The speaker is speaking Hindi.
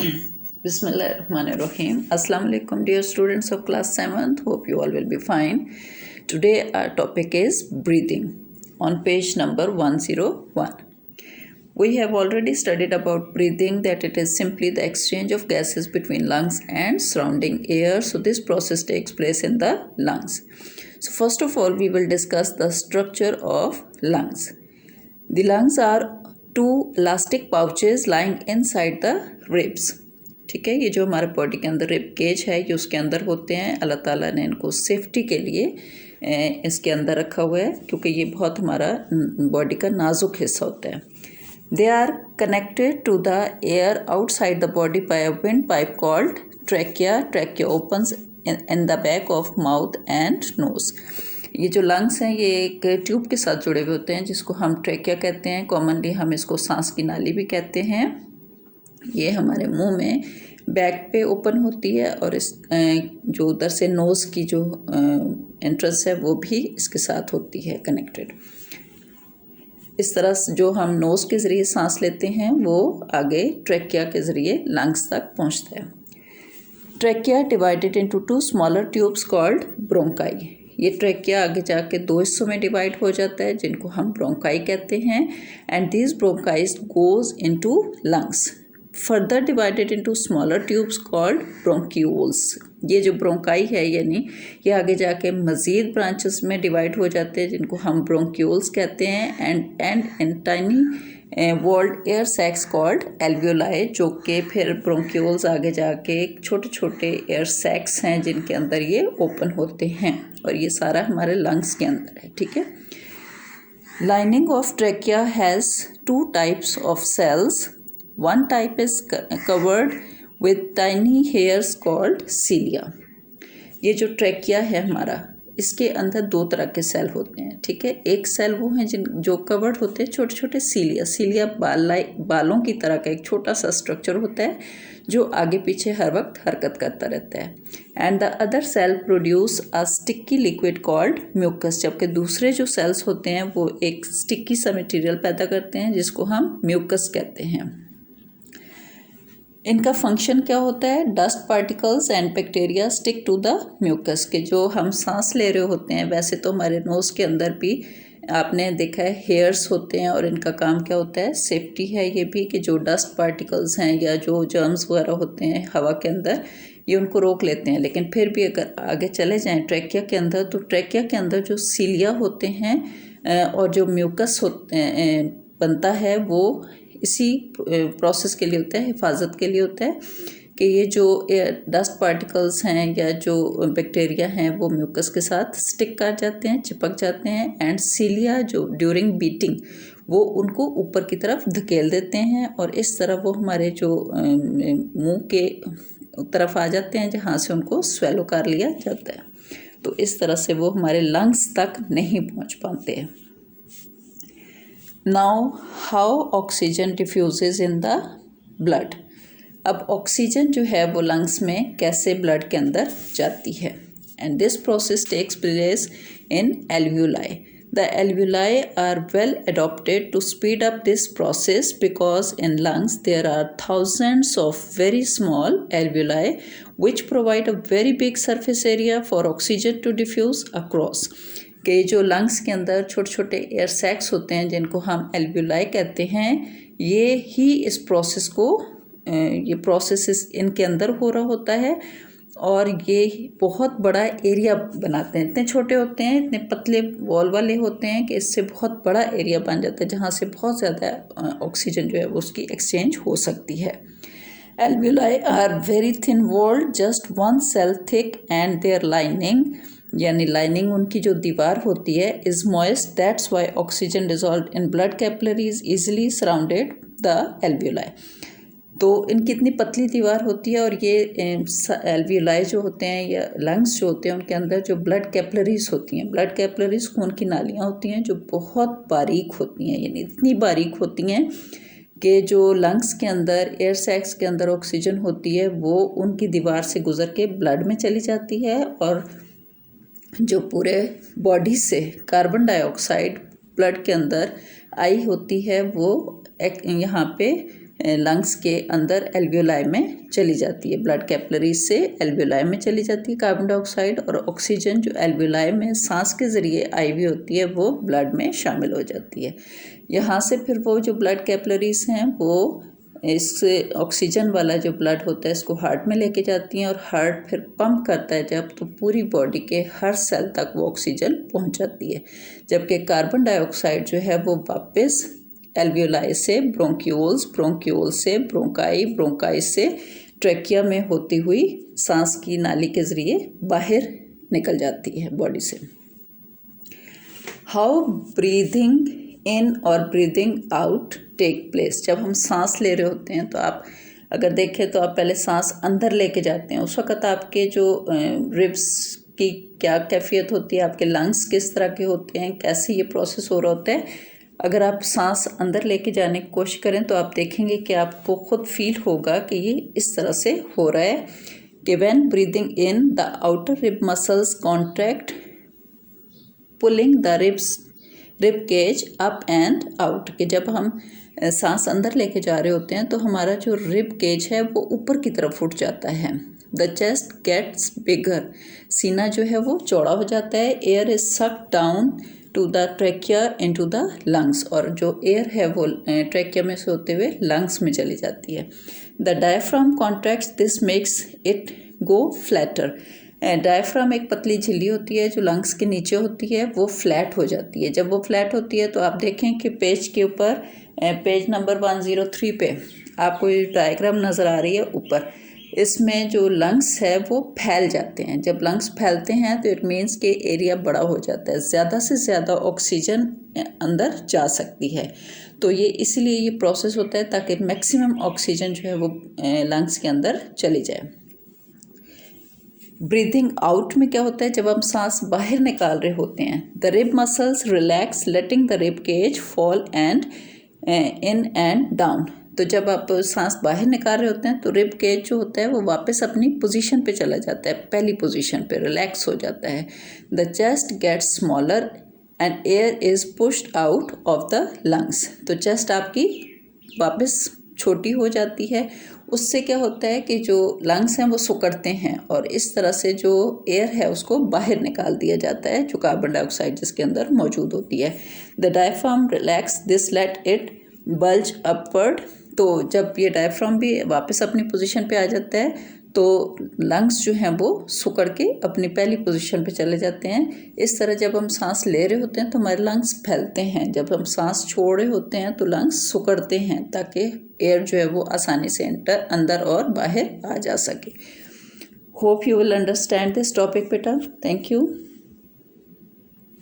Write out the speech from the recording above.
Bismillahirrahmanirrahim. Assalamu alaikum, dear students of class 7th. Hope you all will be fine. Today our topic is breathing on page number 101. We have already studied about breathing, that it is simply the exchange of gases between lungs and surrounding air. So this process takes place in the lungs. So first of all, we will discuss the structure of lungs. The lungs are two elastic pouches lying inside the ribs. ठीक है, ये जो हमारे बॉडी के अंदर रिब केज है ये उसके अंदर होते हैं। अल्लाह ताला ने इनको सेफ्टी के लिए इसके अंदर रखा हुआ है, क्योंकि ये बहुत हमारा बॉडी का नाजुक हिस्सा होता है। They are connected to the air outside the body by a wind pipe called trachea. Trachea opens in the back of mouth and nose. ये जो लंग्स हैं ये एक ट्यूब के साथ जुड़े हुए होते हैं जिसको हम ट्रैकिया कहते हैं। कॉमनली हम इसको सांस की नाली भी कहते हैं। ये हमारे मुंह में बैक पे ओपन होती है और इस जो उधर से नोज़ की जो एंट्रेंस है वो भी इसके साथ होती है कनेक्टेड। इस तरह से जो हम नोज़ के ज़रिए सांस लेते हैं वो आगे ट्रैकिया के ज़रिए लंग्स तक पहुंचता है। Trachea divided into two smaller tubes called bronchi. ये ट्रैकिया आगे जाके दो हिस्सों में डिवाइड हो जाता है जिनको हम ब्रोंकाई कहते हैं। And these bronchi goes into lungs, further divided into smaller tubes called bronchioles. ये जो ब्रोंकाई है यानी ये आगे जाके मज़ीद ब्रांचेस में डिवाइड हो जाते हैं जिनको हम ब्रोंक्यूल्स कहते हैं। And in tiny walled air sacs called alveoli, जो कि फिर ब्रोंक्यूल्स आगे जाके छोटे छोटे एयर सैक्स हैं जिनके अंदर ये ओपन होते हैं और ये सारा हमारे लंग्स के अंदर है। ठीक है। Lining of trachea has two types of cells. One type is covered with tiny hairs called cilia. ये जो ट्रैकिया है हमारा इसके अंदर दो तरह के सेल होते हैं। ठीक है, एक सेल वो हैं जो कवर्ड होते हैं छोटे छोटे सीलिया। सीलिया बालों की तरह का एक छोटा सा स्ट्रक्चर होता है जो आगे पीछे हर वक्त हरकत करता रहता है। And the other cell produce a sticky liquid called mucus. जबकि दूसरे जो सेल्स होते हैं वो एक स्टिकी सा मटेरियल पैदा करते हैं जिसको हम म्यूकस कहते हैं। इनका फंक्शन क्या होता है? Dust particles and bacteria stick to the mucus. के जो हम सांस ले रहे होते हैं, वैसे तो हमारे नोज़ के अंदर भी आपने देखा है हेयर्स होते हैं और इनका काम क्या होता है? सेफ्टी है ये भी, कि जो डस्ट पार्टिकल्स हैं या जो जर्म्स वगैरह होते हैं हवा के अंदर ये उनको रोक लेते हैं। लेकिन फिर भी अगर आगे चले जाएँ ट्रैकिया के अंदर तो ट्रैकिया के अंदर जो सीलिया होते हैं और जो म्यूकस बनता है वो इसी प्रोसेस के लिए होता है, हिफाजत के लिए होता है कि ये जो डस्ट पार्टिकल्स हैं या जो बैक्टीरिया हैं वो म्यूकस के साथ स्टिक कर जाते हैं, चिपक जाते हैं। एंड सीलिया जो ड्यूरिंग बीटिंग वो उनको ऊपर की तरफ धकेल देते हैं और इस तरह वो हमारे जो मुंह के तरफ आ जाते हैं जहाँ से उनको स्वेलो कर लिया जाता है। तो इस तरह से वो हमारे लंग्स तक नहीं पहुँच पाते हैं। Now how oxygen diffuses in the blood. अब ऑक्सीजन जो है वो लंग्स में कैसे ब्लड के अंदर जाती है। And this process takes place in alveoli. The alveoli are well adapted to speed up this process because in lungs there are thousands of very small alveoli which provide a very big surface area for oxygen to diffuse across. कि जो लंग्स के अंदर छोटे छोटे एयर सैक्स होते हैं जिनको हम एल्वियोलाई कहते हैं, ये ही इस प्रोसेस को ये प्रोसेस इनके अंदर हो रहा होता है और ये बहुत बड़ा एरिया बनाते हैं। इतने छोटे होते हैं, इतने पतले वॉल वाले होते हैं कि इससे बहुत बड़ा एरिया बन जाता है जहाँ से बहुत ज़्यादा ऑक्सीजन जो है वो उसकी एक्सचेंज हो सकती है। Alveoli are very thin walled, just 1 cell thick, and their lining यानी लाइनिंग उनकी जो दीवार होती है is moist, that's why oxygen dissolve in blood capillaries easily surrounded the alveoli. तो इनकी इतनी पतली दीवार होती है और ये एल्वियोलाई जो होते हैं या लंग्स जो होते हैं उनके अंदर जो ब्लड कैपिलरीज होती हैं, ब्लड कैपिलरीज खून की नालियाँ होती हैं जो बहुत बारीक होती हैं, यानी इतनी बारीक होती हैं कि जो लंग्स के अंदर एयर सैक्स के अंदर ऑक्सीजन होती है वो उनकी दीवार से गुजर के ब्लड में चली जाती है और जो पूरे बॉडी से कार्बन डाइऑक्साइड ब्लड के अंदर आई होती है वो यहाँ पे लंग्स के अंदर एल्वियोलाई में चली जाती है। ब्लड कैपिलरीज से एल्वियोलाई में चली जाती है कार्बन डाइऑक्साइड, और ऑक्सीजन जो एल्वियोलाई में सांस के ज़रिए आई हुई होती है वो ब्लड में शामिल हो जाती है। यहाँ से फिर वो जो ब्लड कैपिलरीज हैं वो इस ऑक्सीजन वाला जो ब्लड होता है इसको हार्ट में लेके जाती हैं, और हार्ट फिर पंप करता है जब, तो पूरी बॉडी के हर सेल तक वो ऑक्सीजन पहुंच जाती है। जबकि कार्बन डाइऑक्साइड जो है वो वापस एल्वियोलाई से ब्रोंक्यूल्स, ब्रोंक्यूल से ब्रोंकाई, ब्रोंकाई से ट्रैकिया में होती हुई सांस की नाली के ज़रिए बाहर निकल जाती है बॉडी से। हाउ ब्रीदिंग इन और ब्रीदिंग आउट टेक प्लेस। जब हम सांस ले रहे होते हैं तो आप अगर देखें तो आप पहले सांस अंदर लेके जाते हैं, उस वक़्त आपके जो रिब्स की क्या कैफियत होती है, आपके लंग्स किस तरह के होते हैं, कैसे ये प्रोसेस हो रहा होता है। अगर आप सांस अंदर लेके जाने की कोशिश करें तो आप देखेंगे कि आपको खुद फील होगा कि ये इस तरह से हो रहा है कि when breathing in the outer rib muscles contract pulling the rib cage up and out. कि जब हम सांस अंदर लेके जा रहे होते हैं तो हमारा जो रिब केज है वो ऊपर की तरफ उठ जाता है। द चेस्ट गेट्स बिगर, सीना जो है वो चौड़ा हो जाता है। Air is sucked down to the trachea into the lungs, और जो एयर है वो ट्रैकिया में से होते हुए लंग्स में चली जाती है। The diaphragm contracts, this makes it go flatter. Diaphragm एक पतली झिल्ली होती है जो लंग्स के नीचे होती है, वो फ्लैट हो जाती है। जब वो फ्लैट होती है तो आप देखें कि पेज के ऊपर पेज नंबर 103 पे आपको ये डायग्राम नज़र आ रही है ऊपर, इसमें जो लंग्स है वो फैल जाते हैं। जब लंग्स फैलते हैं तो इट मीन्स कि एरिया बड़ा हो जाता है, ज़्यादा से ज़्यादा ऑक्सीजन अंदर जा सकती है। तो ये इसलिए ये प्रोसेस होता है ताकि मैक्सिमम ऑक्सीजन जो है वो लंग्स के अंदर चली जाए। ब्रीदिंग आउट में क्या होता है, जब हम सांस बाहर निकाल रहे होते हैं, the rib muscles relax letting the rib cage fall and in and down. तो जब आप सांस बाहर निकाल रहे होते हैं तो रिब केज जो होता है वो वापस अपनी पोजीशन पे चला जाता है, पहली पोजीशन पे रिलैक्स हो जाता है। The chest gets smaller and air is pushed out of the lungs. तो चेस्ट आपकी वापस छोटी हो जाती है, उससे क्या होता है कि जो लंग्स हैं वो सिकुड़ते हैं, और इस तरह से जो एयर है उसको बाहर निकाल दिया जाता है, जो कार्बन डाइऑक्साइड जिसके अंदर मौजूद होती है। The diaphragm relax, this let it bulge upward. तो जब ये डायफ्राम भी वापस अपनी पोजीशन पे आ जाता है तो लंग्स जो हैं वो सिकुड़ के अपनी पहली पोजीशन पे चले जाते हैं। इस तरह जब हम सांस ले रहे होते हैं तो हमारे लंग्स फैलते हैं, जब हम सांस छोड़ रहे होते हैं तो लंग्स सिकुड़ते हैं ताकि एयर जो है वो आसानी से अंदर और बाहर आ जा सके। Hope you will understand this topic बेटा। Thank you.